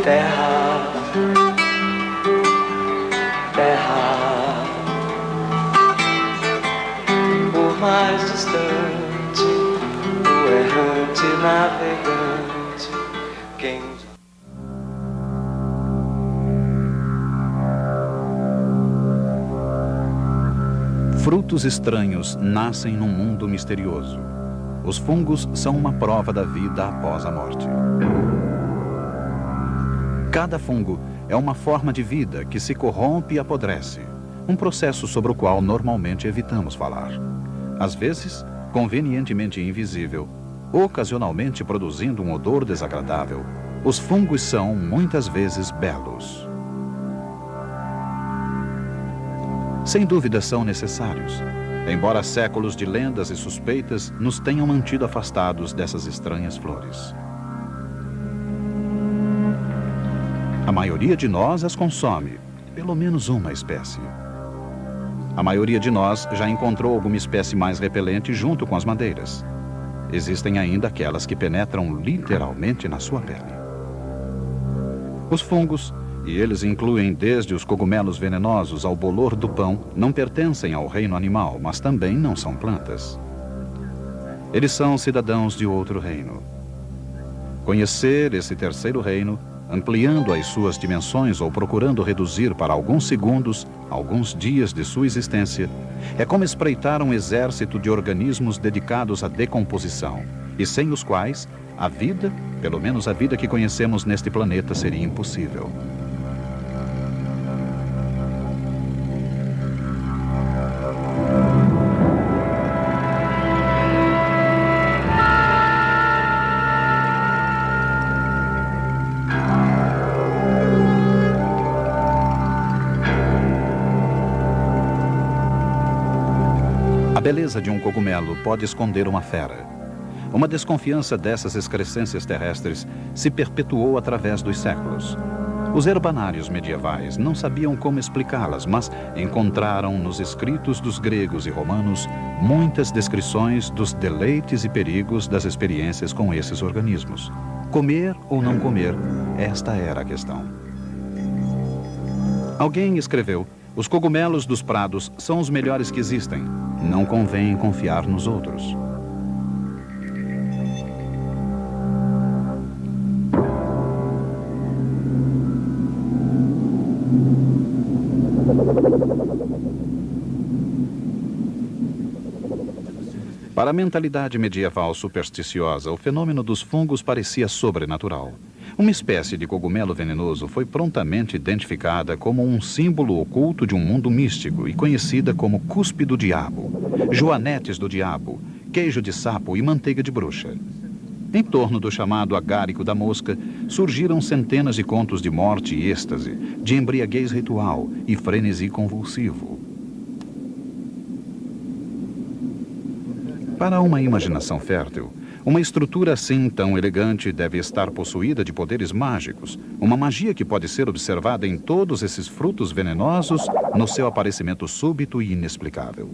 terra, terra, por mais distante, o errante navegante, quem... Frutos estranhos nascem num mundo misterioso. Os fungos são uma prova da vida após a morte. Cada fungo é uma forma de vida que se corrompe e apodrece, um processo sobre o qual normalmente evitamos falar. Às vezes, convenientemente invisível, ocasionalmente produzindo um odor desagradável, os fungos são, muitas vezes, belos. Sem dúvida são necessários, embora séculos de lendas e suspeitas nos tenham mantido afastados dessas estranhas flores. A maioria de nós as consome, pelo menos uma espécie. A maioria de nós já encontrou alguma espécie mais repelente junto com as madeiras. Existem ainda aquelas que penetram literalmente na sua pele. Os fungos, e eles incluem desde os cogumelos venenosos ao bolor do pão, não pertencem ao reino animal, mas também não são plantas. Eles são cidadãos de outro reino. Conhecer esse terceiro reino, ampliando as suas dimensões ou procurando reduzir para alguns segundos, alguns dias de sua existência, é como espreitar um exército de organismos dedicados à decomposição, e sem os quais a vida, pelo menos a vida que conhecemos neste planeta, seria impossível. A beleza de um cogumelo pode esconder uma fera. Uma desconfiança dessas excrescências terrestres se perpetuou através dos séculos. Os herbanários medievais não sabiam como explicá-las, mas encontraram nos escritos dos gregos e romanos muitas descrições dos deleites e perigos das experiências com esses organismos. Comer ou não comer, esta era a questão. Alguém escreveu: os cogumelos dos prados são os melhores que existem. Não convém confiar nos outros. Para a mentalidade medieval supersticiosa, o fenômeno dos fungos parecia sobrenatural. Uma espécie de cogumelo venenoso foi prontamente identificada como um símbolo oculto de um mundo místico e conhecida como cuspe do diabo, joanetes do diabo, queijo de sapo e manteiga de bruxa. Em torno do chamado agárico da mosca, surgiram centenas de contos de morte e êxtase, de embriaguez ritual e frenesi convulsivo. Para uma imaginação fértil, uma estrutura assim tão elegante deve estar possuída de poderes mágicos, uma magia que pode ser observada em todos esses frutos venenosos no seu aparecimento súbito e inexplicável.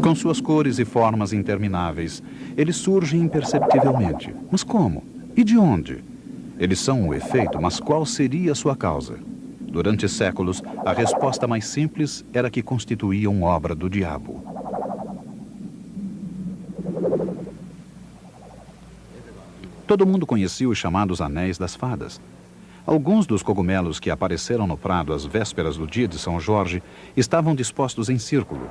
Com suas cores e formas intermináveis, eles surgem imperceptivelmente. Mas como? E de onde? Eles são o efeito, mas qual seria a sua causa? Durante séculos, a resposta mais simples era que constituíam obra do diabo. Todo mundo conhecia os chamados anéis das fadas. Alguns dos cogumelos que apareceram no prado às vésperas do dia de São Jorge estavam dispostos em círculo.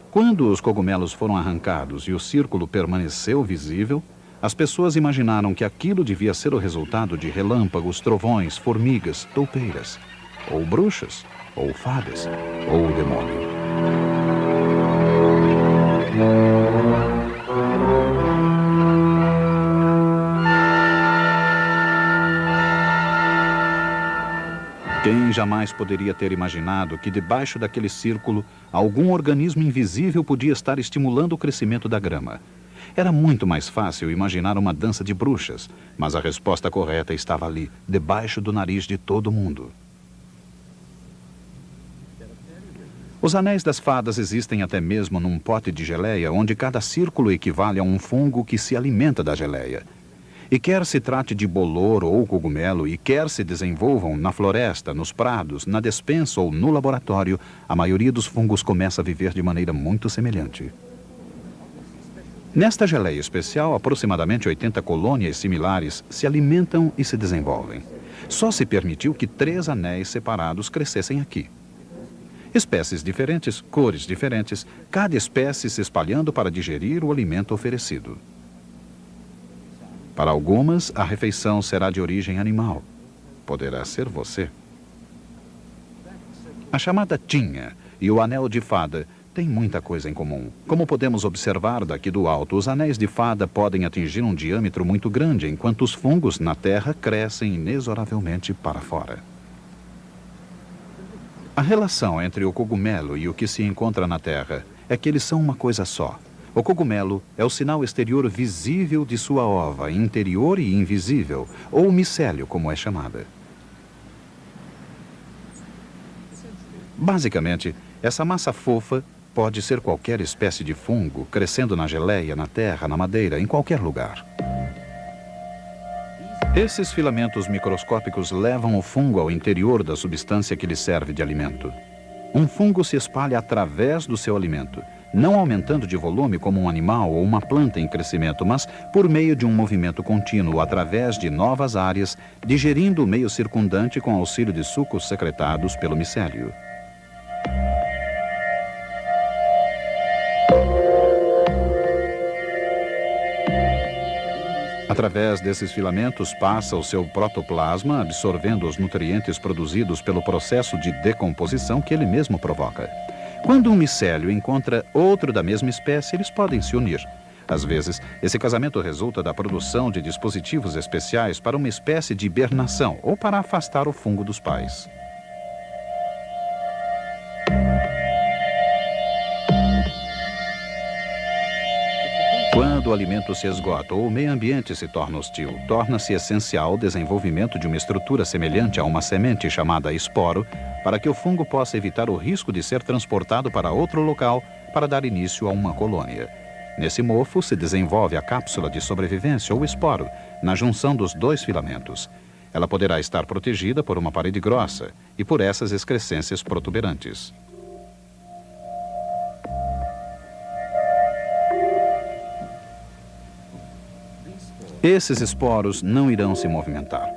Quando os cogumelos foram arrancados e o círculo permaneceu visível, as pessoas imaginaram que aquilo devia ser o resultado de relâmpagos, trovões, formigas, toupeiras, ou bruxas, ou fadas, ou o demônio. jamais poderia ter imaginado que debaixo daquele círculo algum organismo invisível podia estar estimulando o crescimento da grama. Era muito mais fácil imaginar uma dança de bruxas, mas a resposta correta estava ali, debaixo do nariz de todo mundo. Os anéis das fadas existem até mesmo num pote de geleia, onde cada círculo equivale a um fungo que se alimenta da geleia. E quer se trate de bolor ou cogumelo, e quer se desenvolvam na floresta, nos prados, na despensa ou no laboratório, a maioria dos fungos começa a viver de maneira muito semelhante. Nesta geleia especial, aproximadamente 80 colônias similares se alimentam e se desenvolvem. Só se permitiu que 3 anéis separados crescessem aqui. Espécies diferentes, cores diferentes, cada espécie se espalhando para digerir o alimento oferecido. Para algumas, a refeição será de origem animal. Poderá ser você. A chamada tinha e o anel de fada têm muita coisa em comum. Como podemos observar daqui do alto, os anéis de fada podem atingir um diâmetro muito grande, enquanto os fungos na terra crescem inexoravelmente para fora. A relação entre o cogumelo e o que se encontra na terra é que eles são uma coisa só. O cogumelo é o sinal exterior visível de sua ova, interior e invisível, ou micélio, como é chamada. Basicamente, essa massa fofa pode ser qualquer espécie de fungo, crescendo na geleia, na terra, na madeira, em qualquer lugar. Esses filamentos microscópicos levam o fungo ao interior da substância que lhe serve de alimento. Um fungo se espalha através do seu alimento, não aumentando de volume como um animal ou uma planta em crescimento, mas por meio de um movimento contínuo através de novas áreas, digerindo o meio circundante com auxílio de sucos secretados pelo micélio. Através desses filamentos passa o seu protoplasma, absorvendo os nutrientes produzidos pelo processo de decomposição que ele mesmo provoca. Quando um micélio encontra outro da mesma espécie, eles podem se unir. Às vezes, esse casamento resulta da produção de dispositivos especiais para uma espécie de hibernação ou para afastar o fungo dos pais. Quando o alimento se esgota ou o meio ambiente se torna hostil, torna-se essencial o desenvolvimento de uma estrutura semelhante a uma semente chamada esporo, para que o fungo possa evitar o risco de ser transportado para outro local para dar início a uma colônia. Nesse mofo se desenvolve a cápsula de sobrevivência ou esporo, na junção dos 2 filamentos. Ela poderá estar protegida por uma parede grossa e por essas excrescências protuberantes. Esses esporos não irão se movimentar.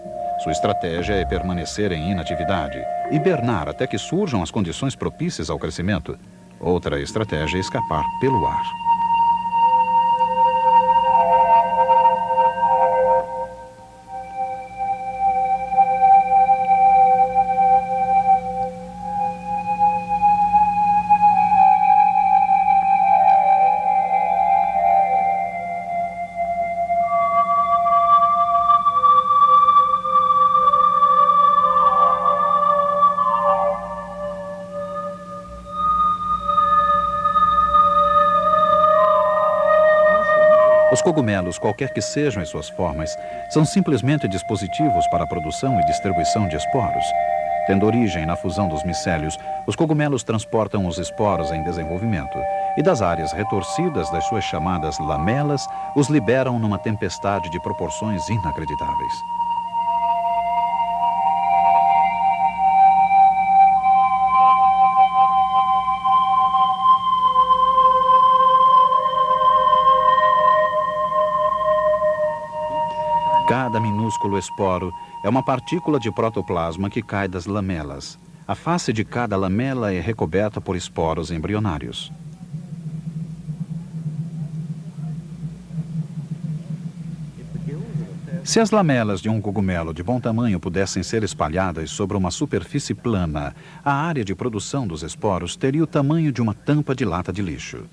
Sua estratégia é permanecer em inatividade, hibernar até que surjam as condições propícias ao crescimento. Outra estratégia é escapar pelo ar. Os cogumelos, qualquer que sejam as suas formas, são simplesmente dispositivos para a produção e distribuição de esporos. Tendo origem na fusão dos micélios, os cogumelos transportam os esporos em desenvolvimento e das áreas retorcidas das suas chamadas lamelas, os liberam numa tempestade de proporções inacreditáveis. Cada minúsculo esporo é uma partícula de protoplasma que cai das lamelas. A face de cada lamela é recoberta por esporos embrionários. Se as lamelas de um cogumelo de bom tamanho pudessem ser espalhadas sobre uma superfície plana, a área de produção dos esporos teria o tamanho de uma tampa de lata de lixo.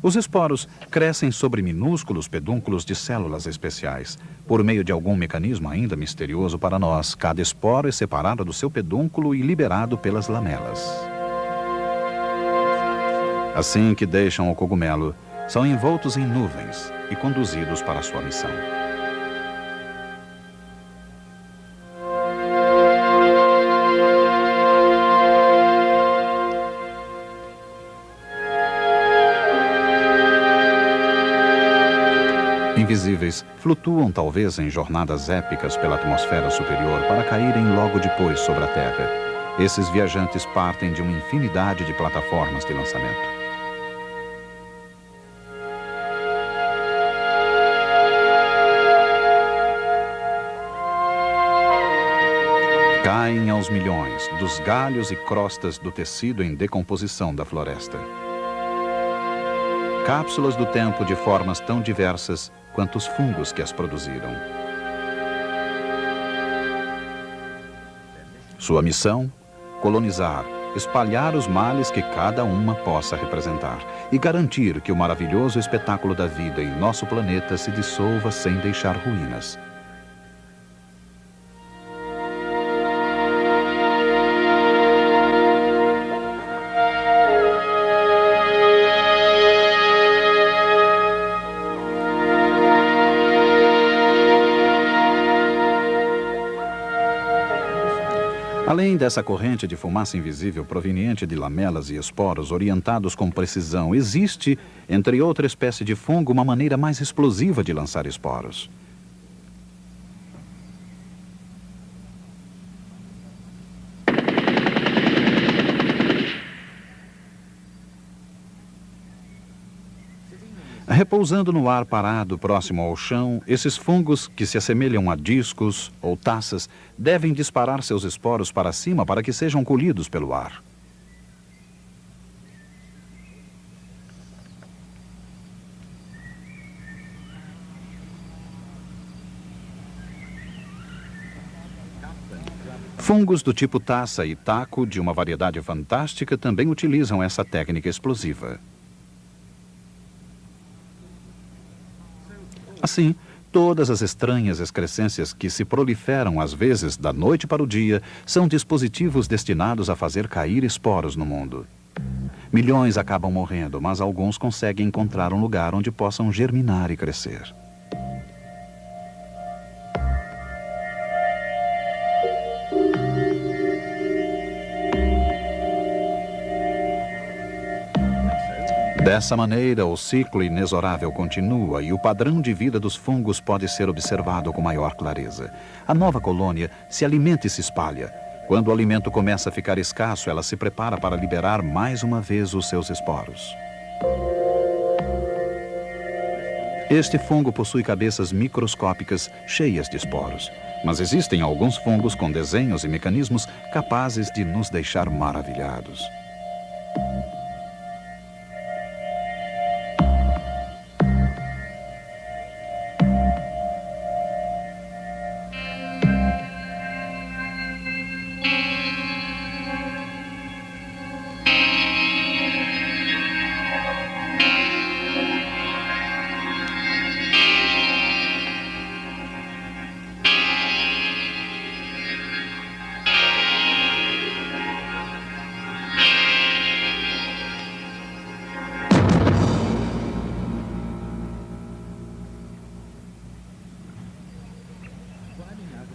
Os esporos crescem sobre minúsculos pedúnculos de células especiais. Por meio de algum mecanismo ainda misterioso para nós, cada esporo é separado do seu pedúnculo e liberado pelas lamelas. Assim que deixam o cogumelo, são envoltos em nuvens e conduzidos para sua missão. Invisíveis, flutuam talvez em jornadas épicas pela atmosfera superior para caírem logo depois sobre a Terra. Esses viajantes partem de uma infinidade de plataformas de lançamento. Caem aos milhões dos galhos e crostas do tecido em decomposição da floresta. Cápsulas do tempo de formas tão diversas quanto os fungos que as produziram. Sua missão? Colonizar, espalhar os males que cada uma possa representar e garantir que o maravilhoso espetáculo da vida em nosso planeta se dissolva sem deixar ruínas. Além dessa corrente de fumaça invisível proveniente de lamelas e esporos orientados com precisão, existe, entre outra espécie de fungo, uma maneira mais explosiva de lançar esporos. Repousando no ar parado próximo ao chão, esses fungos, que se assemelham a discos ou taças, devem disparar seus esporos para cima para que sejam colhidos pelo ar. Fungos do tipo taça e taco, de uma variedade fantástica, também utilizam essa técnica explosiva. Assim, todas as estranhas excrescências que se proliferam às vezes da noite para o dia são dispositivos destinados a fazer cair esporos no mundo. Milhões acabam morrendo, mas alguns conseguem encontrar um lugar onde possam germinar e crescer. Dessa maneira, o ciclo inexorável continua e o padrão de vida dos fungos pode ser observado com maior clareza. A nova colônia se alimenta e se espalha. Quando o alimento começa a ficar escasso, ela se prepara para liberar mais uma vez os seus esporos. Este fungo possui cabeças microscópicas cheias de esporos, mas existem alguns fungos com desenhos e mecanismos capazes de nos deixar maravilhados.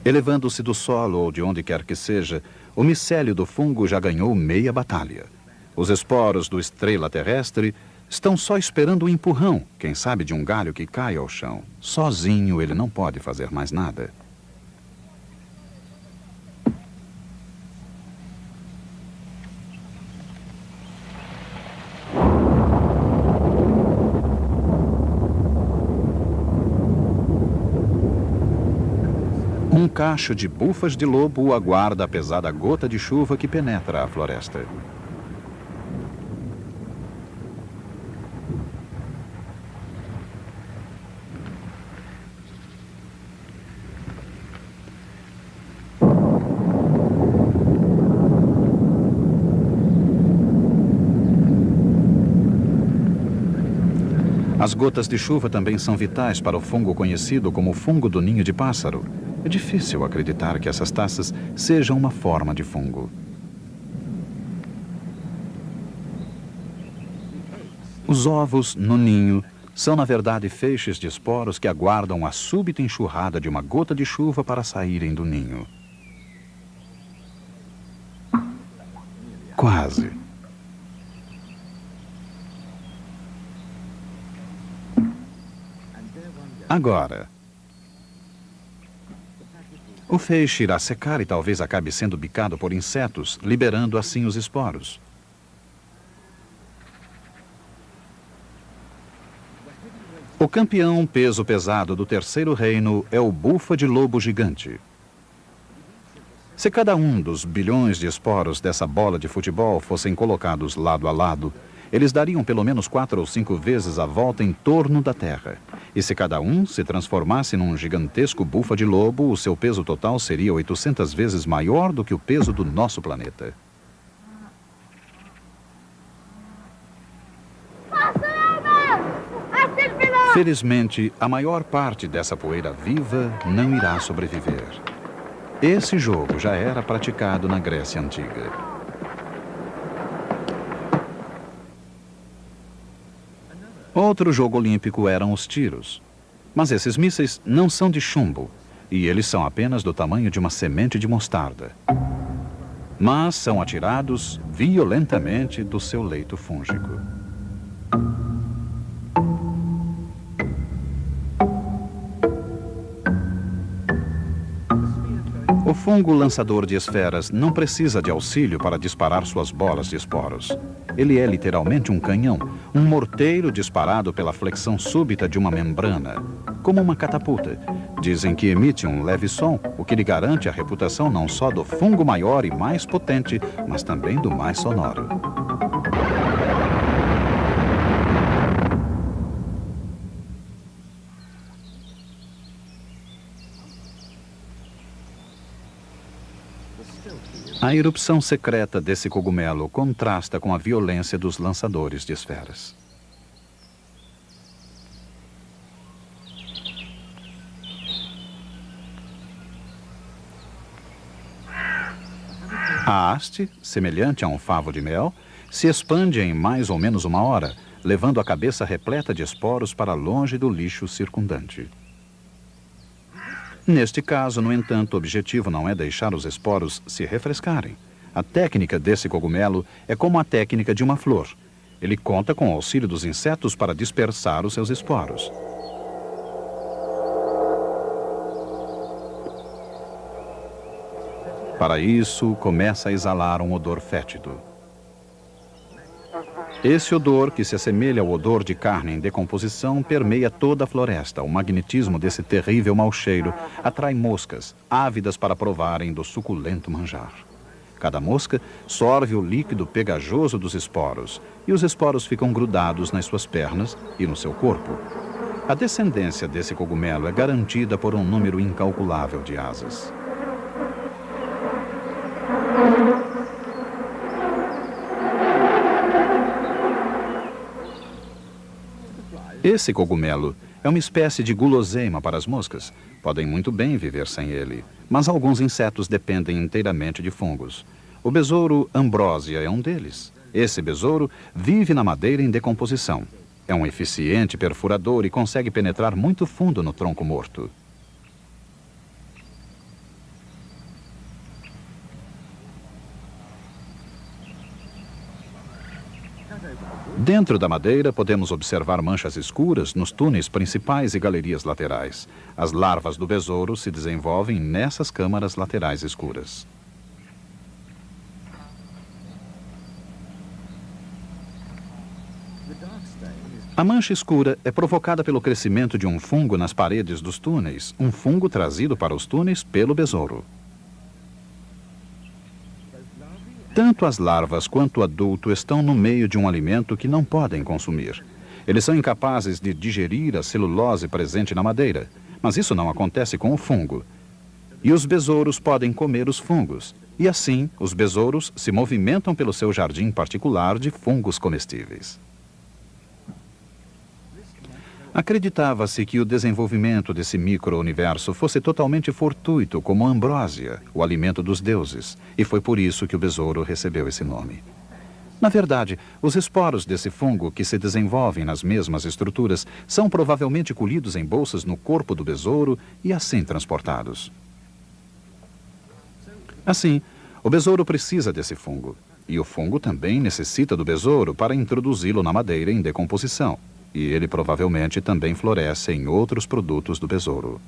Elevando-se do solo ou de onde quer que seja, o micélio do fungo já ganhou meia batalha. Os esporos do estrela terrestre estão só esperando um empurrão, quem sabe de um galho que cai ao chão. Sozinho ele não pode fazer mais nada. Um cacho de bufas de lobo aguarda a pesada gota de chuva que penetra a floresta. As gotas de chuva também são vitais para o fungo conhecido como fungo do ninho de pássaro. É difícil acreditar que essas taças sejam uma forma de fungo. Os ovos no ninho são, na verdade, feixes de esporos que aguardam a súbita enxurrada de uma gota de chuva para saírem do ninho. Quase. Agora, o feixe irá secar e talvez acabe sendo bicado por insetos, liberando assim os esporos. O campeão peso pesado do terceiro reino é o bufa de lobo gigante. Se cada um dos bilhões de esporos dessa bola de futebol fossem colocados lado a lado, eles dariam pelo menos 4 ou 5 vezes a volta em torno da Terra. E se cada um se transformasse num gigantesco bufa de lobo, o seu peso total seria 800 vezes maior do que o peso do nosso planeta. Felizmente, a maior parte dessa poeira viva não irá sobreviver. Esse jogo já era praticado na Grécia Antiga. Outro jogo olímpico eram os tiros. Mas esses mísseis não são de chumbo, e eles são apenas do tamanho de uma semente de mostarda. Mas são atirados violentamente do seu leito fúngico. O fungo lançador de esferas não precisa de auxílio para disparar suas bolas de esporos. Ele é literalmente um canhão, um morteiro disparado pela flexão súbita de uma membrana, como uma catapulta. Dizem que emite um leve som, o que lhe garante a reputação não só do fungo maior e mais potente, mas também do mais sonoro. A erupção secreta desse cogumelo contrasta com a violência dos lançadores de esferas. A haste, semelhante a um favo de mel, se expande em mais ou menos uma hora, levando a cabeça repleta de esporos para longe do lixo circundante. Neste caso, no entanto, o objetivo não é deixar os esporos se refrescarem. A técnica desse cogumelo é como a técnica de uma flor. Ele conta com o auxílio dos insetos para dispersar os seus esporos. Para isso, começa a exalar um odor fétido. Esse odor, que se assemelha ao odor de carne em decomposição, permeia toda a floresta. O magnetismo desse terrível mau cheiro atrai moscas, ávidas para provarem do suculento manjar. Cada mosca sorve o líquido pegajoso dos esporos, e os esporos ficam grudados nas suas pernas e no seu corpo. A descendência desse cogumelo é garantida por um número incalculável de asas. Esse cogumelo é uma espécie de guloseima para as moscas. Podem muito bem viver sem ele, mas alguns insetos dependem inteiramente de fungos. O besouro ambrósia é um deles. Esse besouro vive na madeira em decomposição. É um eficiente perfurador e consegue penetrar muito fundo no tronco morto. Dentro da madeira, podemos observar manchas escuras nos túneis principais e galerias laterais. As larvas do besouro se desenvolvem nessas câmaras laterais escuras. A mancha escura é provocada pelo crescimento de um fungo nas paredes dos túneis, um fungo trazido para os túneis pelo besouro. Tanto as larvas quanto o adulto estão no meio de um alimento que não podem consumir. Eles são incapazes de digerir a celulose presente na madeira, mas isso não acontece com o fungo. E os besouros podem comer os fungos, e assim os besouros se movimentam pelo seu jardim particular de fungos comestíveis. Acreditava-se que o desenvolvimento desse micro-universo fosse totalmente fortuito, como a ambrósia, o alimento dos deuses, e foi por isso que o besouro recebeu esse nome. Na verdade, os esporos desse fungo, que se desenvolvem nas mesmas estruturas, são provavelmente colhidos em bolsas no corpo do besouro e assim transportados. Assim, o besouro precisa desse fungo, e o fungo também necessita do besouro para introduzi-lo na madeira em decomposição, e ele provavelmente também floresce em outros produtos do besouro.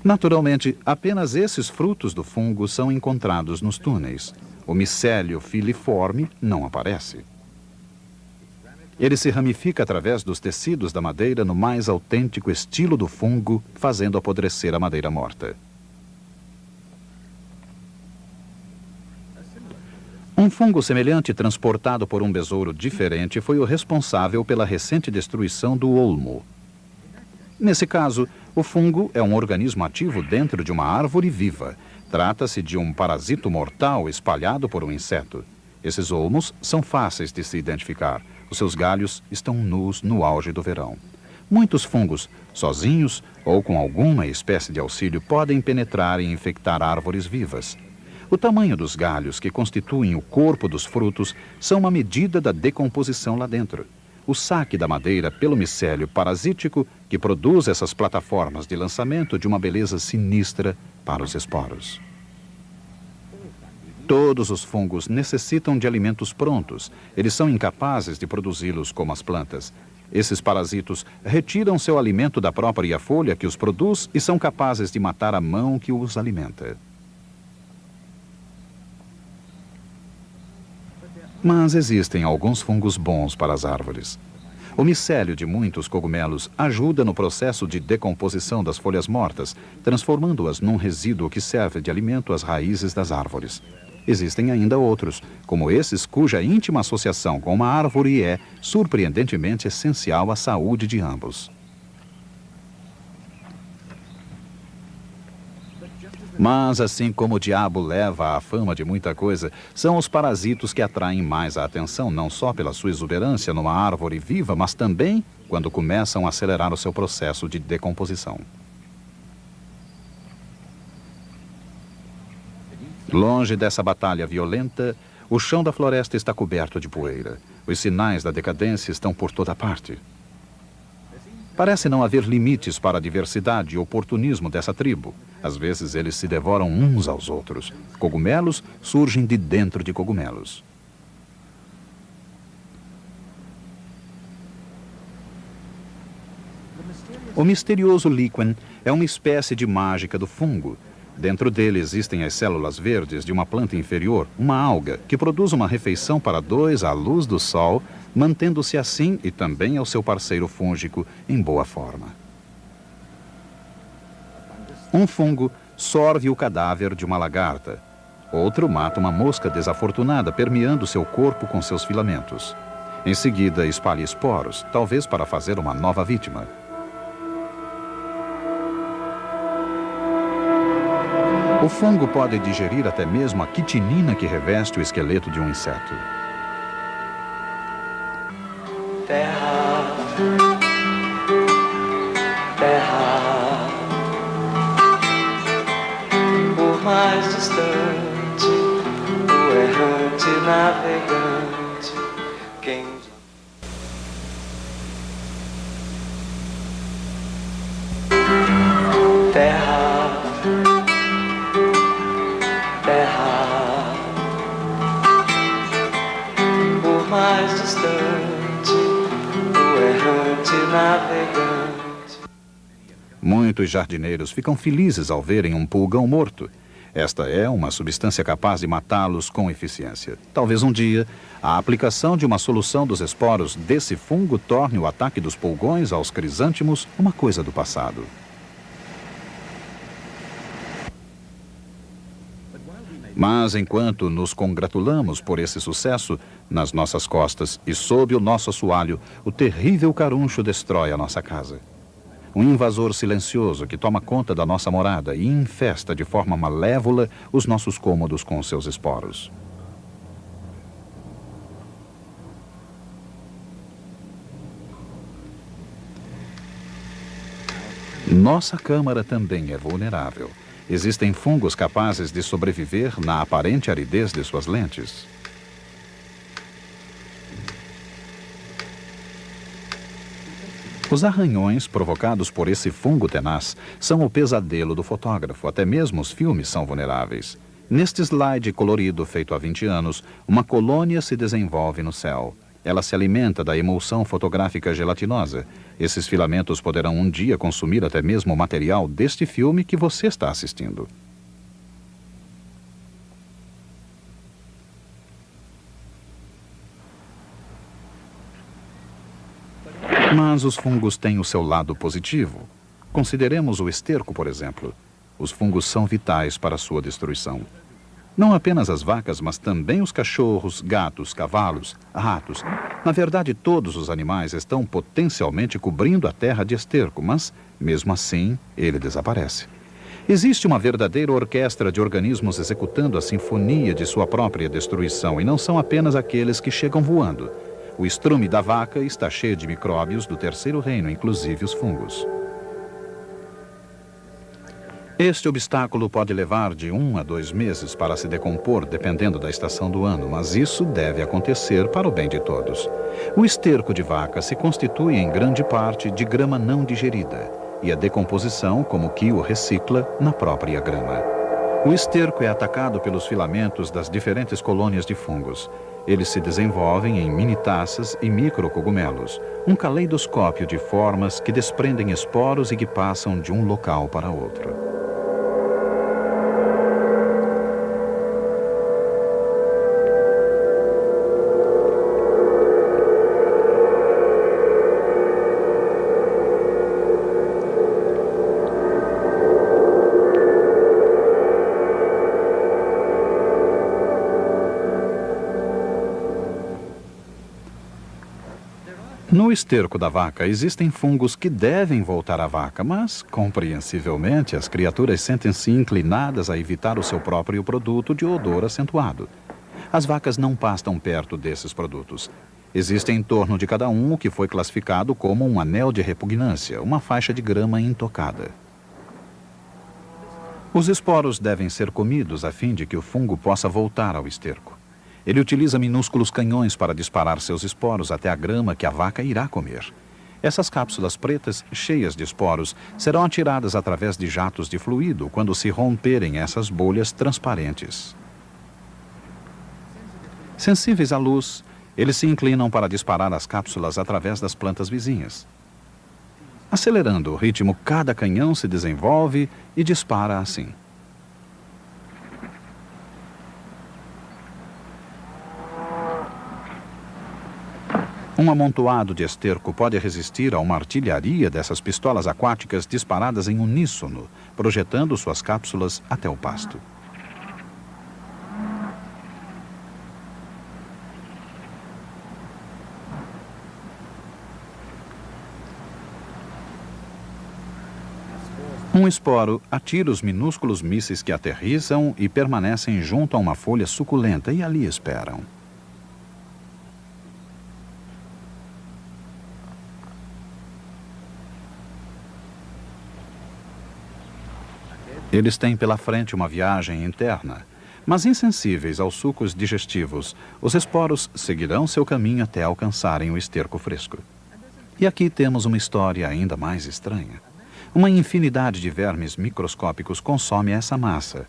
Naturalmente, apenas esses frutos do fungo são encontrados nos túneis. O micélio filiforme não aparece. Ele se ramifica através dos tecidos da madeira no mais autêntico estilo do fungo, fazendo apodrecer a madeira morta. Um fungo semelhante transportado por um besouro diferente foi o responsável pela recente destruição do olmo. Nesse caso, o fungo é um organismo ativo dentro de uma árvore viva. Trata-se de um parasito mortal espalhado por um inseto. Esses olmos são fáceis de se identificar. Os seus galhos estão nus no auge do verão. Muitos fungos, sozinhos ou com alguma espécie de auxílio, podem penetrar e infectar árvores vivas. O tamanho dos galhos que constituem o corpo dos frutos são uma medida da decomposição lá dentro. O saque da madeira pelo micélio parasítico que produz essas plataformas de lançamento de uma beleza sinistra para os esporos. Todos os fungos necessitam de alimentos prontos. Eles são incapazes de produzi-los como as plantas. Esses parasitos retiram seu alimento da própria folha que os produz e são capazes de matar a mão que os alimenta. Mas existem alguns fungos bons para as árvores. O micélio de muitos cogumelos ajuda no processo de decomposição das folhas mortas, transformando-as num resíduo que serve de alimento às raízes das árvores. Existem ainda outros, como esses cuja íntima associação com uma árvore é, surpreendentemente, essencial à saúde de ambos. Mas, assim como o diabo leva à fama de muita coisa, são os parasitos que atraem mais a atenção, não só pela sua exuberância numa árvore viva, mas também quando começam a acelerar o seu processo de decomposição. Longe dessa batalha violenta, o chão da floresta está coberto de poeira. Os sinais da decadência estão por toda parte. Parece não haver limites para a diversidade e oportunismo dessa tribo. Às vezes eles se devoram uns aos outros. Cogumelos surgem de dentro de cogumelos. O misterioso líquen é uma espécie de mágica do fungo. Dentro dele existem as células verdes de uma planta inferior, uma alga, que produz uma refeição para dois à luz do sol, mantendo-se assim e também ao seu parceiro fúngico em boa forma. Um fungo sorve o cadáver de uma lagarta. Outro mata uma mosca desafortunada, permeando seu corpo com seus filamentos. Em seguida, espalha esporos, talvez para fazer uma nova vítima. O fungo pode digerir até mesmo a quitinina que reveste o esqueleto de um inseto. Terra, terra, por mais distante, o errante navegante, quem... Terra, terra, por mais distante, o errante navegante. Muitos jardineiros ficam felizes ao verem um pulgão morto. Esta é uma substância capaz de matá-los com eficiência. Talvez um dia, a aplicação de uma solução dos esporos desse fungo torne o ataque dos pulgões aos crisântemos uma coisa do passado. Mas enquanto nos congratulamos por esse sucesso, nas nossas costas e sob o nosso assoalho, o terrível caruncho destrói a nossa casa. Um invasor silencioso que toma conta da nossa morada e infesta de forma malévola os nossos cômodos com seus esporos. Nossa câmara também é vulnerável. Existem fungos capazes de sobreviver na aparente aridez de suas lentes. Os arranhões provocados por esse fungo tenaz são o pesadelo do fotógrafo. Até mesmo os filmes são vulneráveis. Neste slide colorido feito há 20 anos, uma colônia se desenvolve no céu. Ela se alimenta da emulsão fotográfica gelatinosa. Esses filamentos poderão um dia consumir até mesmo o material deste filme que você está assistindo. Mas os fungos têm o seu lado positivo. Consideremos o esterco, por exemplo. Os fungos são vitais para a sua destruição. Não apenas as vacas, mas também os cachorros, gatos, cavalos, ratos. Na verdade, todos os animais estão potencialmente cobrindo a terra de esterco, mas, mesmo assim, ele desaparece. Existe uma verdadeira orquestra de organismos executando a sinfonia de sua própria destruição, e não são apenas aqueles que chegam voando. O estrume da vaca está cheio de micróbios do terceiro reino, inclusive os fungos. Este obstáculo pode levar de 1 a 2 meses para se decompor, dependendo da estação do ano, mas isso deve acontecer para o bem de todos. O esterco de vaca se constitui em grande parte de grama não digerida, e a decomposição, como que o recicla, na própria grama. O esterco é atacado pelos filamentos das diferentes colônias de fungos. Eles se desenvolvem em mini-taças e microcogumelos, um caleidoscópio de formas que desprendem esporos e que passam de um local para outro. No esterco da vaca existem fungos que devem voltar à vaca, mas, compreensivelmente, as criaturas sentem-se inclinadas a evitar o seu próprio produto de odor acentuado. As vacas não pastam perto desses produtos. Existe em torno de cada um o que foi classificado como um anel de repugnância, uma faixa de grama intocada. Os esporos devem ser comidos a fim de que o fungo possa voltar ao esterco. Ele utiliza minúsculos canhões para disparar seus esporos até a grama que a vaca irá comer. Essas cápsulas pretas, cheias de esporos, serão atiradas através de jatos de fluido quando se romperem essas bolhas transparentes. Sensíveis à luz, eles se inclinam para disparar as cápsulas através das plantas vizinhas. Acelerando o ritmo, cada canhão se desenvolve e dispara assim. Um amontoado de esterco pode resistir a uma artilharia dessas pistolas aquáticas disparadas em uníssono, projetando suas cápsulas até o pasto. Um esporo atira os minúsculos mísseis que aterrissam e permanecem junto a uma folha suculenta e ali esperam. Eles têm pela frente uma viagem interna, mas insensíveis aos sucos digestivos, os esporos seguirão seu caminho até alcançarem o esterco fresco. E aqui temos uma história ainda mais estranha. Uma infinidade de vermes microscópicos consome essa massa.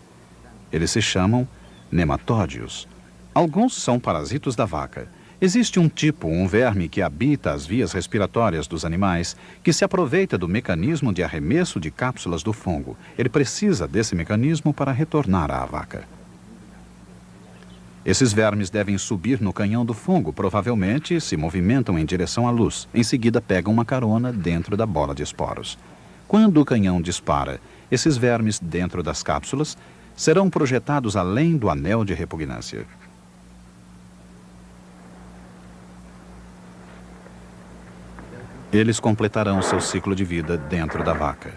Eles se chamam nematódios. Alguns são parasitos da vaca. Existe um verme que habita as vias respiratórias dos animais, que se aproveita do mecanismo de arremesso de cápsulas do fungo. Ele precisa desse mecanismo para retornar à vaca. Esses vermes devem subir no canhão do fungo, provavelmente se movimentam em direção à luz. Em seguida, pegam uma carona dentro da bola de esporos. Quando o canhão dispara, esses vermes dentro das cápsulas serão projetados além do anel de repugnância. Eles completarão seu ciclo de vida dentro da vaca.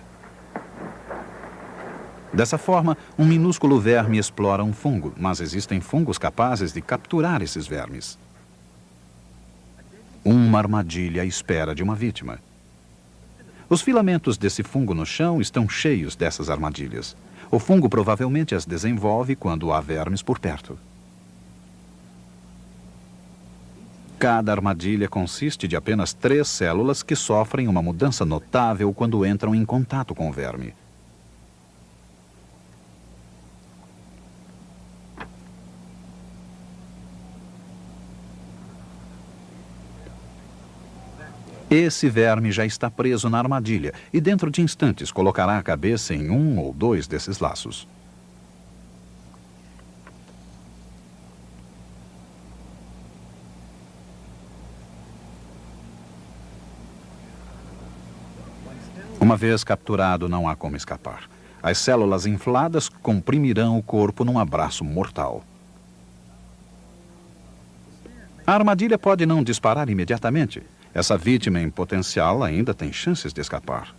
Dessa forma, um minúsculo verme explora um fungo, mas existem fungos capazes de capturar esses vermes. Uma armadilha à espera de uma vítima. Os filamentos desse fungo no chão estão cheios dessas armadilhas. O fungo provavelmente as desenvolve quando há vermes por perto. Cada armadilha consiste de apenas 3 células que sofrem uma mudança notável quando entram em contato com o verme. Esse verme já está preso na armadilha e dentro de instantes colocará a cabeça em um ou 2 desses laços. Uma vez capturado, não há como escapar. As células infladas comprimirão o corpo num abraço mortal. A armadilha pode não disparar imediatamente. Essa vítima em potencial ainda tem chances de escapar.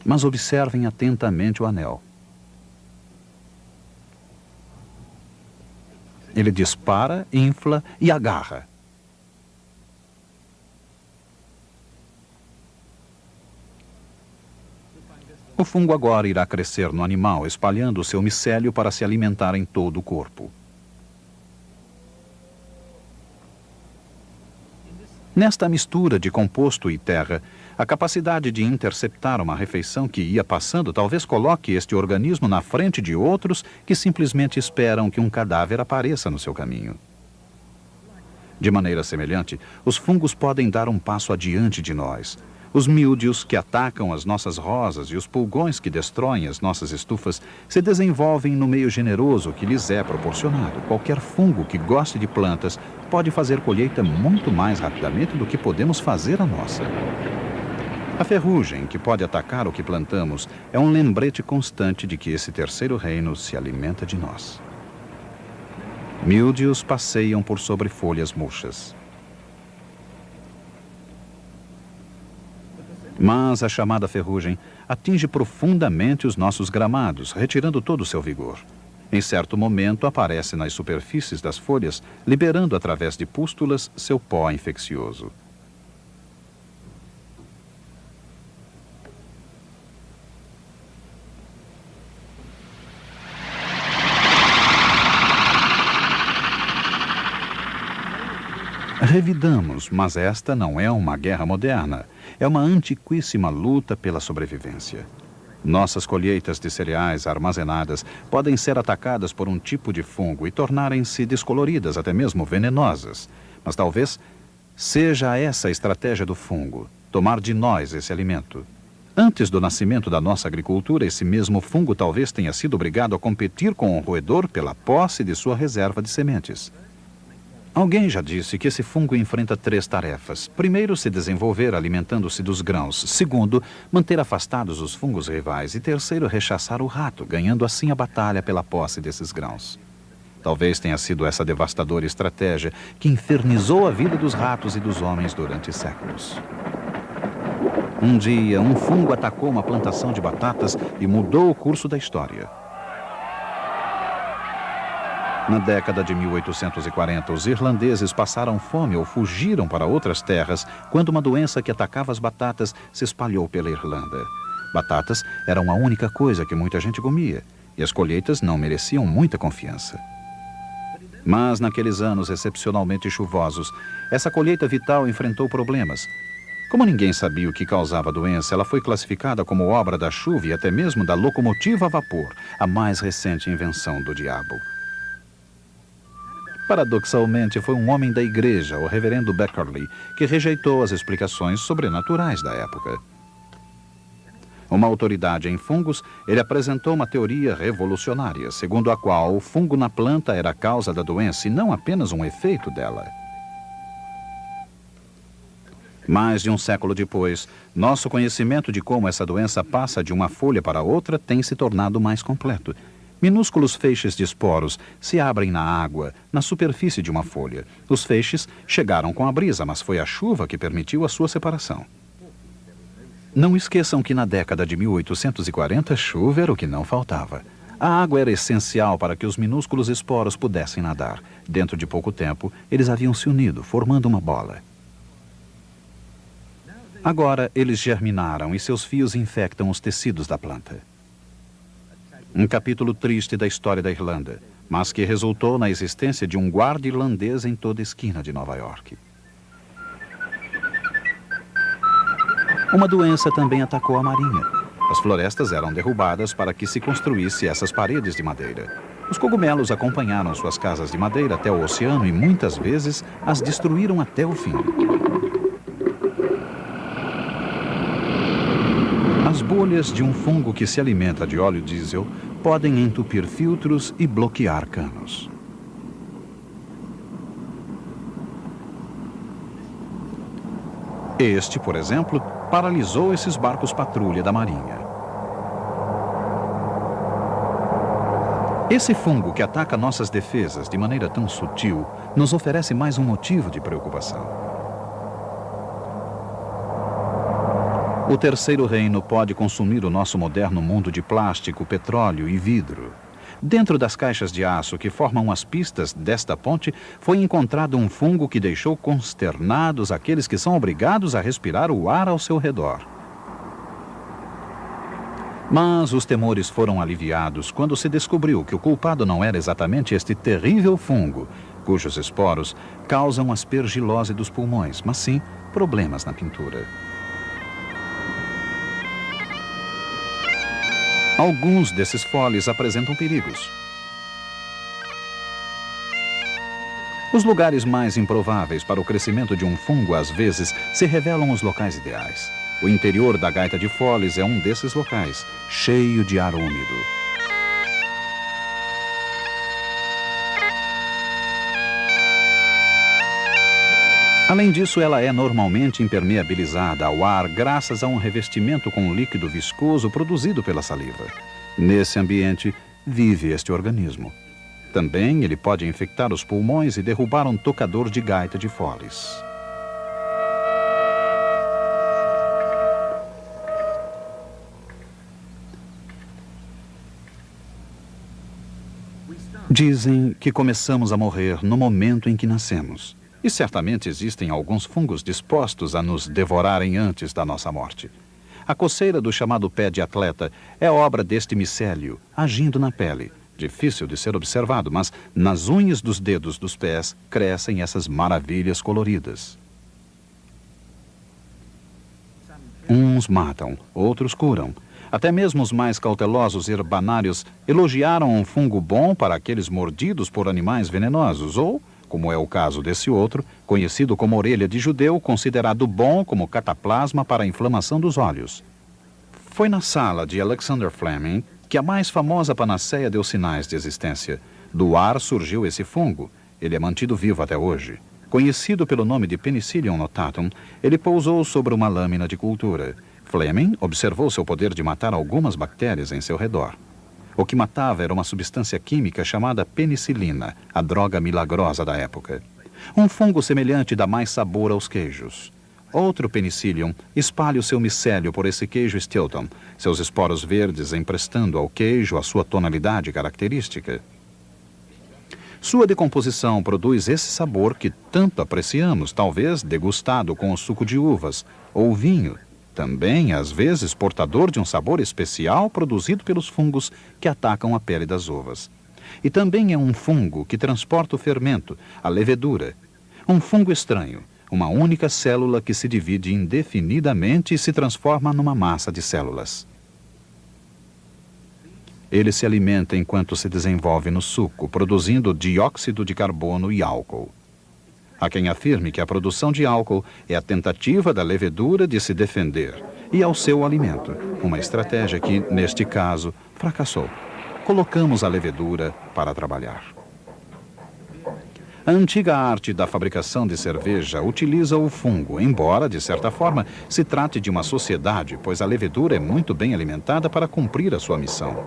Mas observem atentamente o anel. Ele dispara, infla e agarra. O fungo agora irá crescer no animal, espalhando o seu micélio para se alimentar em todo o corpo. Nesta mistura de composto e terra, a capacidade de interceptar uma refeição que ia passando talvez coloque este organismo na frente de outros que simplesmente esperam que um cadáver apareça no seu caminho. De maneira semelhante, os fungos podem dar um passo adiante de nós. Os míldios que atacam as nossas rosas e os pulgões que destroem as nossas estufas se desenvolvem no meio generoso que lhes é proporcionado. Qualquer fungo que goste de plantas pode fazer colheita muito mais rapidamente do que podemos fazer a nossa. A ferrugem, que pode atacar o que plantamos, é um lembrete constante de que esse terceiro reino se alimenta de nós. Míldios passeiam por sobre folhas murchas. Mas a chamada ferrugem atinge profundamente os nossos gramados, retirando todo o seu vigor. Em certo momento, aparece nas superfícies das folhas, liberando através de pústulas seu pó infeccioso. Revidamos, mas esta não é uma guerra moderna. É uma antiquíssima luta pela sobrevivência. Nossas colheitas de cereais armazenadas podem ser atacadas por um tipo de fungo e tornarem-se descoloridas, até mesmo venenosas. Mas talvez seja essa a estratégia do fungo, tomar de nós esse alimento. Antes do nascimento da nossa agricultura, esse mesmo fungo talvez tenha sido obrigado a competir com o roedor pela posse de sua reserva de sementes. Alguém já disse que esse fungo enfrenta 3 tarefas. Primeiro, se desenvolver alimentando-se dos grãos. Segundo, manter afastados os fungos rivais. E terceiro, rechaçar o rato, ganhando assim a batalha pela posse desses grãos. Talvez tenha sido essa devastadora estratégia que infernizou a vida dos ratos e dos homens durante séculos. Um dia, um fungo atacou uma plantação de batatas e mudou o curso da história. Na década de 1840, os irlandeses passaram fome ou fugiram para outras terras quando uma doença que atacava as batatas se espalhou pela Irlanda. Batatas eram a única coisa que muita gente comia e as colheitas não mereciam muita confiança. Mas naqueles anos excepcionalmente chuvosos, essa colheita vital enfrentou problemas. Como ninguém sabia o que causava a doença, ela foi classificada como obra da chuva e até mesmo da locomotiva a vapor, a mais recente invenção do diabo. Paradoxalmente, foi um homem da igreja, o reverendo Beckerley, que rejeitou as explicações sobrenaturais da época. Uma autoridade em fungos, ele apresentou uma teoria revolucionária, segundo a qual o fungo na planta era a causa da doença e não apenas um efeito dela. Mais de um século depois, nosso conhecimento de como essa doença passa de uma folha para outra tem se tornado mais completo. Minúsculos feixes de esporos se abrem na água, na superfície de uma folha. Os feixes chegaram com a brisa, mas foi a chuva que permitiu a sua separação. Não esqueçam que na década de 1840, chuva era o que não faltava. A água era essencial para que os minúsculos esporos pudessem nadar. Dentro de pouco tempo, eles haviam se unido, formando uma bola. Agora eles germinaram e seus fios infectam os tecidos da planta. Um capítulo triste da história da Irlanda, mas que resultou na existência de um guarda irlandês em toda esquina de Nova York. Uma doença também atacou a marinha. As florestas eram derrubadas para que se construísse essas paredes de madeira. Os cogumelos acompanharam suas casas de madeira até o oceano e muitas vezes as destruíram até o fim. As bolhas de um fungo que se alimenta de óleo diesel podem entupir filtros e bloquear canos. Este, por exemplo, paralisou esses barcos patrulha da Marinha. Esse fungo que ataca nossas defesas de maneira tão sutil nos oferece mais um motivo de preocupação. O Terceiro Reino pode consumir o nosso moderno mundo de plástico, petróleo e vidro. Dentro das caixas de aço que formam as pistas desta ponte, foi encontrado um fungo que deixou consternados aqueles que são obrigados a respirar o ar ao seu redor. Mas os temores foram aliviados quando se descobriu que o culpado não era exatamente este terrível fungo, cujos esporos causam aspergilose dos pulmões, mas sim problemas na pintura. Alguns desses foles apresentam perigos. Os lugares mais improváveis para o crescimento de um fungo, às vezes, se revelam os locais ideais. O interior da gaita de foles é um desses locais, cheio de ar úmido. Além disso, ela é normalmente impermeabilizada ao ar graças a um revestimento com líquido viscoso produzido pela saliva. Nesse ambiente, vive este organismo. Também ele pode infectar os pulmões e derrubar um tocador de gaita de foles. Dizem que começamos a morrer no momento em que nascemos. E certamente existem alguns fungos dispostos a nos devorarem antes da nossa morte. A coceira do chamado pé de atleta é obra deste micélio, agindo na pele. Difícil de ser observado, mas nas unhas dos dedos dos pés crescem essas maravilhas coloridas. Uns matam, outros curam. Até mesmo os mais cautelosos herbanários elogiaram um fungo bom para aqueles mordidos por animais venenosos, ou, como é o caso desse outro, conhecido como orelha de judeu, considerado bom como cataplasma para a inflamação dos olhos. Foi na sala de Alexander Fleming que a mais famosa panaceia deu sinais de existência. Do ar surgiu esse fungo. Ele é mantido vivo até hoje. Conhecido pelo nome de Penicillium notatum, ele pousou sobre uma lâmina de cultura. Fleming observou seu poder de matar algumas bactérias em seu redor. O que matava era uma substância química chamada penicilina, a droga milagrosa da época. Um fungo semelhante dá mais sabor aos queijos. Outro Penicillium espalha o seu micélio por esse queijo Stilton, seus esporos verdes emprestando ao queijo a sua tonalidade característica. Sua decomposição produz esse sabor que tanto apreciamos, talvez degustado com o suco de uvas ou vinho. Também, às vezes, portador de um sabor especial produzido pelos fungos que atacam a pele das uvas. E também é um fungo que transporta o fermento, a levedura. Um fungo estranho, uma única célula que se divide indefinidamente e se transforma numa massa de células. Ele se alimenta enquanto se desenvolve no suco, produzindo dióxido de carbono e álcool. Há quem afirme que a produção de álcool é a tentativa da levedura de se defender e ao seu alimento, uma estratégia que, neste caso, fracassou. Colocamos a levedura para trabalhar. A antiga arte da fabricação de cerveja utiliza o fungo, embora, de certa forma, se trate de uma sociedade, pois a levedura é muito bem alimentada para cumprir a sua missão.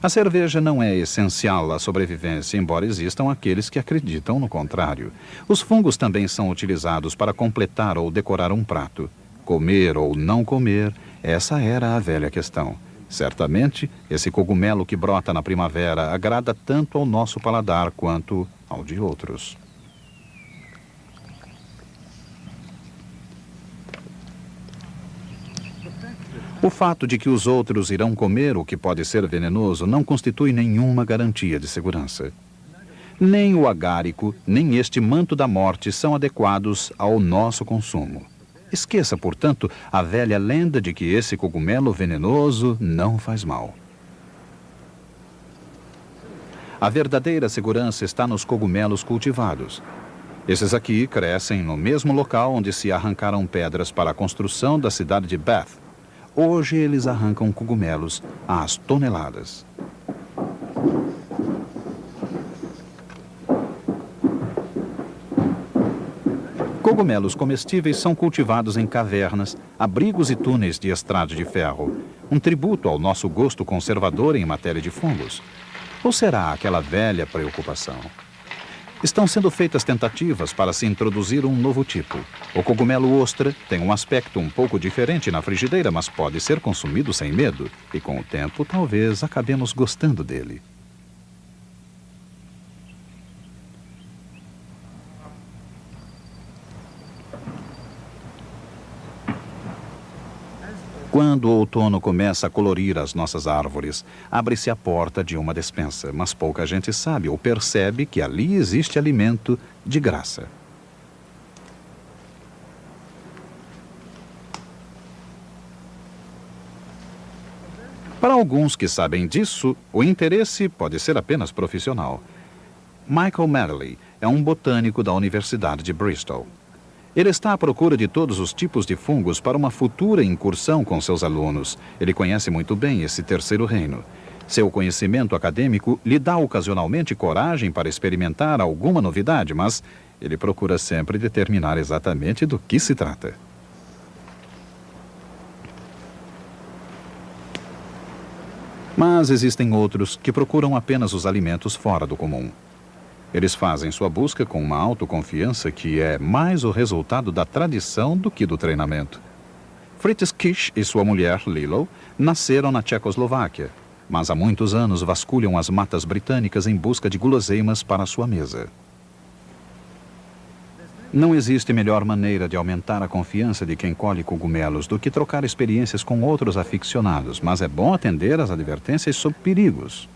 A cerveja não é essencial à sobrevivência, embora existam aqueles que acreditam no contrário. Os fungos também são utilizados para completar ou decorar um prato. Comer ou não comer, essa era a velha questão. Certamente, esse cogumelo que brota na primavera agrada tanto ao nosso paladar quanto ao de outros. O fato de que os outros irão comer o que pode ser venenoso não constitui nenhuma garantia de segurança. Nem o agárico, nem este manto da morte são adequados ao nosso consumo. Esqueça, portanto, a velha lenda de que esse cogumelo venenoso não faz mal. A verdadeira segurança está nos cogumelos cultivados. Esses aqui crescem no mesmo local onde se arrancaram pedras para a construção da cidade de Bath. Hoje eles arrancam cogumelos às toneladas. Cogumelos comestíveis são cultivados em cavernas, abrigos e túneis de estrada de ferro, um tributo ao nosso gosto conservador em matéria de fungos. Ou será aquela velha preocupação? Estão sendo feitas tentativas para se introduzir um novo tipo. O cogumelo ostra tem um aspecto um pouco diferente na frigideira, mas pode ser consumido sem medo. E com o tempo, talvez acabemos gostando dele. Quando o outono começa a colorir as nossas árvores, abre-se a porta de uma despensa, mas pouca gente sabe ou percebe que ali existe alimento de graça. Para alguns que sabem disso, o interesse pode ser apenas profissional. Michael Medley é um botânico da Universidade de Bristol. Ele está à procura de todos os tipos de fungos para uma futura incursão com seus alunos. Ele conhece muito bem esse terceiro reino. Seu conhecimento acadêmico lhe dá ocasionalmente coragem para experimentar alguma novidade, mas ele procura sempre determinar exatamente do que se trata. Mas existem outros que procuram apenas os alimentos fora do comum. Eles fazem sua busca com uma autoconfiança que é mais o resultado da tradição do que do treinamento. Fritz Kish e sua mulher, Lilo, nasceram na Tchecoslováquia, mas há muitos anos vasculham as matas britânicas em busca de guloseimas para sua mesa. Não existe melhor maneira de aumentar a confiança de quem colhe cogumelos do que trocar experiências com outros aficionados, mas é bom atender às advertências sobre perigos.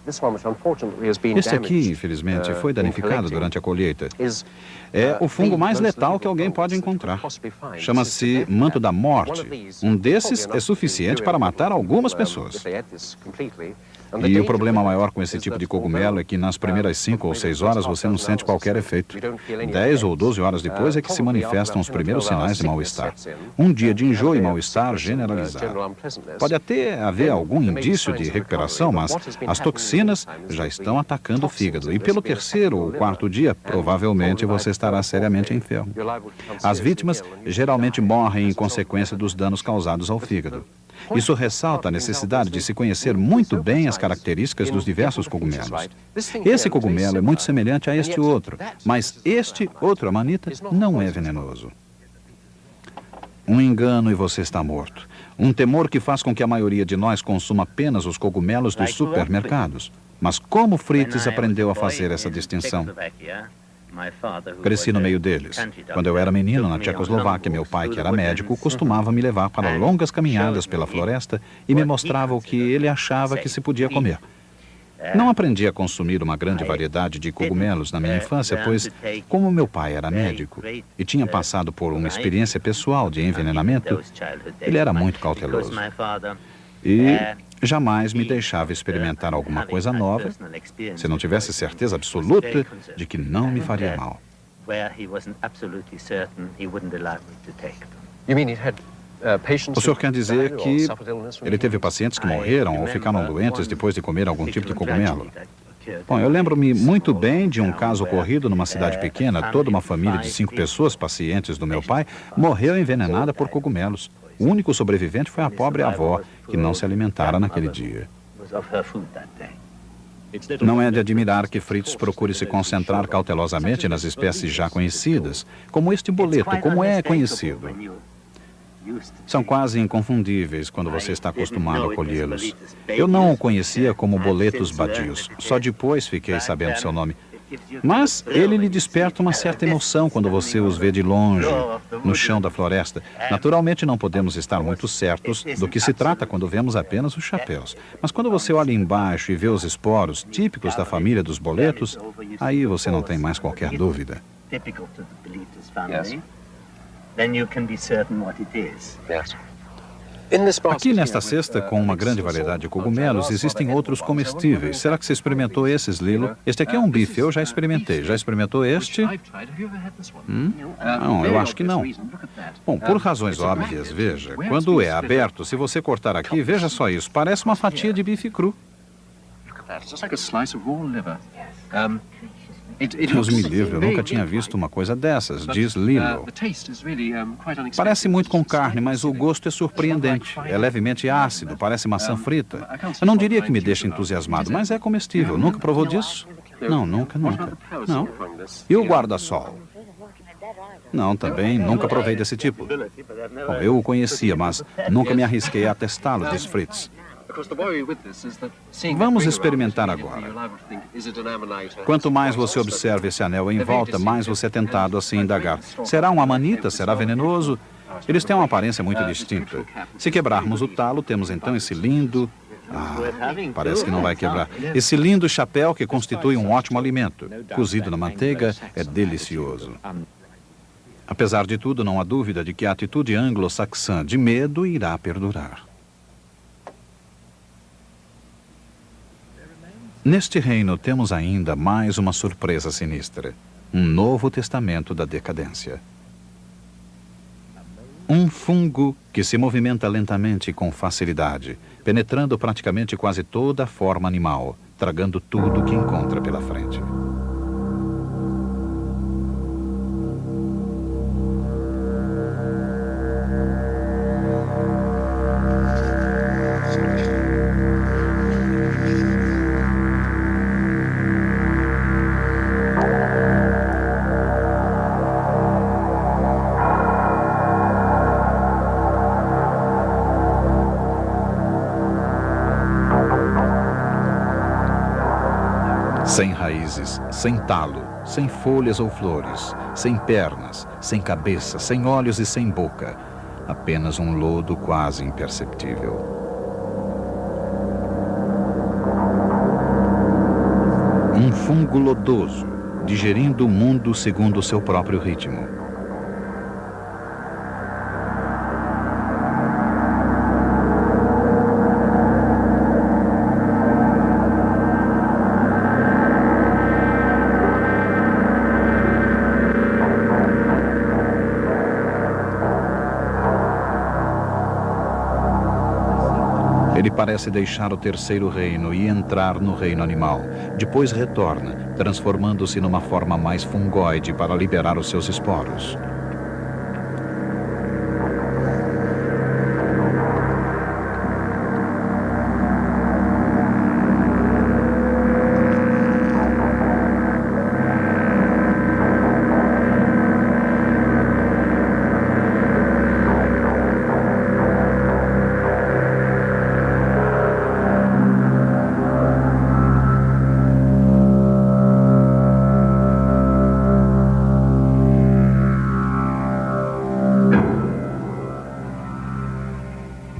Este aqui, infelizmente, foi danificado durante a colheita. É o fungo mais letal que alguém pode encontrar. Chama-se manto da morte. Um desses é suficiente para matar algumas pessoas. E o problema maior com esse tipo de cogumelo é que nas primeiras 5 ou 6 horas você não sente qualquer efeito. 10 ou 12 horas depois é que se manifestam os primeiros sinais de mal-estar. Um dia de enjoo e mal-estar generalizado. Pode até haver algum indício de recuperação, mas as toxinas já estão atacando o fígado. E pelo terceiro ou quarto dia, provavelmente você estará seriamente enfermo. As vítimas geralmente morrem em consequência dos danos causados ao fígado. Isso ressalta a necessidade de se conhecer muito bem as características dos diversos cogumelos. Esse cogumelo é muito semelhante a este outro, mas este outro amanita não é venenoso. Um engano e você está morto. Um temor que faz com que a maioria de nós consuma apenas os cogumelos dos supermercados. Mas como Fritz aprendeu a fazer essa distinção? Cresci no meio deles. Quando eu era menino na Tchecoslováquia, meu pai, que era médico, costumava me levar para longas caminhadas pela floresta e me mostrava o que ele achava que se podia comer. Não aprendi a consumir uma grande variedade de cogumelos na minha infância, pois, como meu pai era médico e tinha passado por uma experiência pessoal de envenenamento, ele era muito cauteloso. E jamais me deixava experimentar alguma coisa nova se não tivesse certeza absoluta de que não me faria mal. O senhor quer dizer que ele teve pacientes que morreram ou ficaram doentes depois de comer algum tipo de cogumelo? Bom, eu lembro-me muito bem de um caso ocorrido numa cidade pequena. Toda uma família de 5 pessoas, pacientes do meu pai, morreu envenenada por cogumelos. O único sobrevivente foi a pobre avó, que não se alimentara naquele dia. Não é de admirar que Fritz procure se concentrar cautelosamente nas espécies já conhecidas, como este boleto, como é conhecido. São quase inconfundíveis quando você está acostumado a colhê-los. Eu não o conhecia como boletos badios, só depois fiquei sabendo seu nome. Mas ele lhe desperta uma certa emoção quando você os vê de longe, no chão da floresta. Naturalmente não podemos estar muito certos do que se trata quando vemos apenas os chapéus. Mas quando você olha embaixo e vê os esporos típicos da família dos boletos, aí você não tem mais qualquer dúvida. Aqui nesta cesta, com uma grande variedade de cogumelos, existem outros comestíveis. Será que você experimentou esses, Lilo? Este aqui é um bife, eu já experimentei. Já experimentou este? Não, eu acho que não. Bom, por razões óbvias, veja, quando é aberto, se você cortar aqui, veja só isso, parece uma fatia de bife cru. Deus me livre, eu nunca tinha visto uma coisa dessas, diz Lilo. Parece muito com carne, mas o gosto é surpreendente. É levemente ácido, parece maçã frita. Eu não diria que me deixa entusiasmado, mas é comestível. Nunca provou disso? Não, nunca. Não. E o guarda-sol? Não, também nunca provei desse tipo. Bom, eu o conhecia, mas nunca me arrisquei a testá-lo, diz Fritz. Vamos experimentar agora. Quanto mais você observa esse anel em volta, mais você é tentado a se indagar. Será um amanita? Será venenoso? Eles têm uma aparência muito distinta. Se quebrarmos o talo, temos então esse lindo... parece que não vai quebrar. Esse lindo chapéu que constitui um ótimo alimento. Cozido na manteiga, é delicioso. Apesar de tudo, não há dúvida de que a atitude anglo-saxã de medo irá perdurar. Neste reino temos ainda mais uma surpresa sinistra. Um novo testamento da decadência. Um fungo que se movimenta lentamente e com facilidade, penetrando praticamente quase toda a forma animal, tragando tudo que encontra pela frente. Sem raízes, sem talo, sem folhas ou flores, sem pernas, sem cabeça, sem olhos e sem boca. Apenas um lodo quase imperceptível. Um fungo lodoso, digerindo o mundo segundo o seu próprio ritmo. Ele parece deixar o terceiro reino e entrar no reino animal. Depois retorna, transformando-se numa forma mais fungoide para liberar os seus esporos.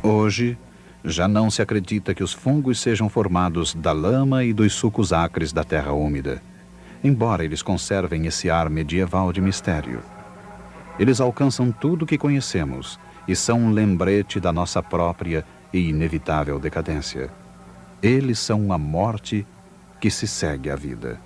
Hoje, já não se acredita que os fungos sejam formados da lama e dos sucos acres da terra úmida, embora eles conservem esse ar medieval de mistério. Eles alcançam tudo o que conhecemos e são um lembrete da nossa própria e inevitável decadência. Eles são a morte que se segue à vida.